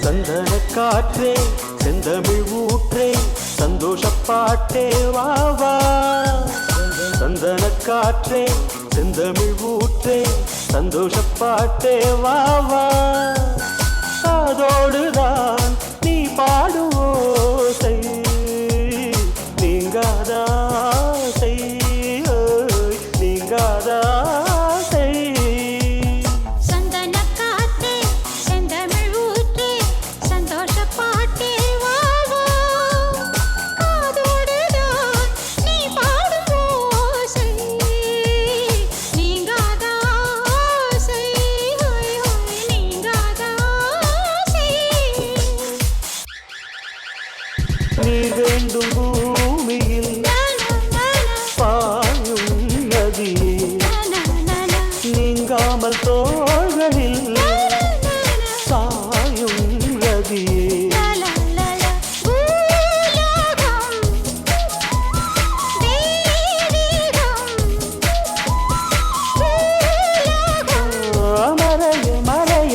சந்தன காற்றே செந்தமிழ் ஊற்றே சந்தோஷப்பாட்டே வா வா. சந்தன காற்றே செந்தமிழ் ஊற்றே சந்தோஷப்பாட்டே வா வா. அதோடுதான் நீ பாடும் ஓசை நீங்காதாசை நீங்காதாசை. சந்தன காற்றே செந்தமிழ் ஊற்றே சந்தோஷப்பாட்டே வா வா. அதோடுதான் நீ பாடும் ஓசை நீங்காதாசை நீங்காதாசை. நீர் வேண்டும் பூமியில் பாயும் நதியே நீங்காமல் தோள்களில் சாயும் நதியே. மறைய மறைய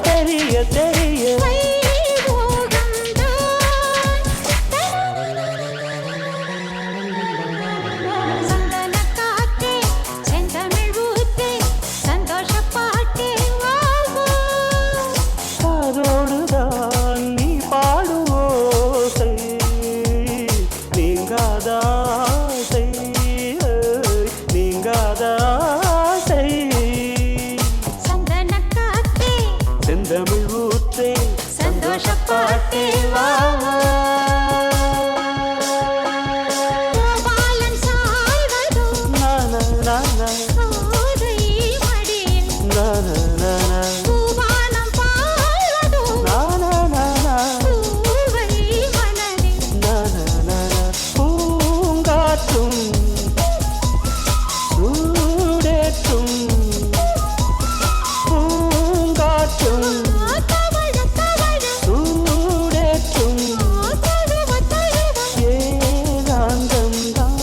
தெரிய தெரிய அதோடுதான் நீ பாடும் ஓசை நீங்காதாசை நீங்காதாசை. சந்தன காற்றே செந்தமிழ் ஊற்றே சந்தோஷப்பாட்டே வா வா. செந்தமிழ் ஊற்றே அதோடுதான் நீ பாடும் ஓசை நீங்காதாசை நீங்காதாசை. சந்தன காற்றே சந்தோஷப்பாட்டே வா. செந்தமிழ் ஊற்றே சந்தோஷப்பாட்டே வா வா. அதோடுதான் நீ பாடும் ஓசை நீங்காதாசை நீங்காதாசை. கோபாலன் சாய்வதோ கோதை மடியில் பூவானம் பாய்வதோ பூவை மனதில். பூங்காற்றும் சூடேற்றும் பூங்காற்றும் தவழ தவழ சூடேற்றும் தழுவ தழுவ ஏகாந்தம்தான்.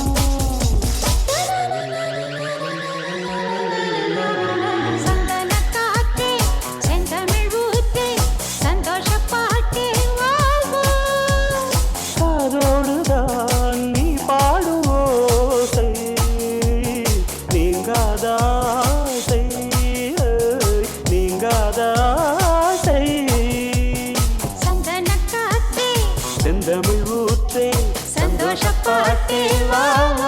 சந்தன காற்றே செந்தமிழ் ஊற்றே சந்தோஷப்பாட்டே வா வா. அதோடுதான் நீ பாடும் ஓசை நீங்காதாசை நீங்காதாசை. சந்தன காற்றே செந்தமிழ் ஊற்றே சந்தோஷப்பாட்டே வா வா.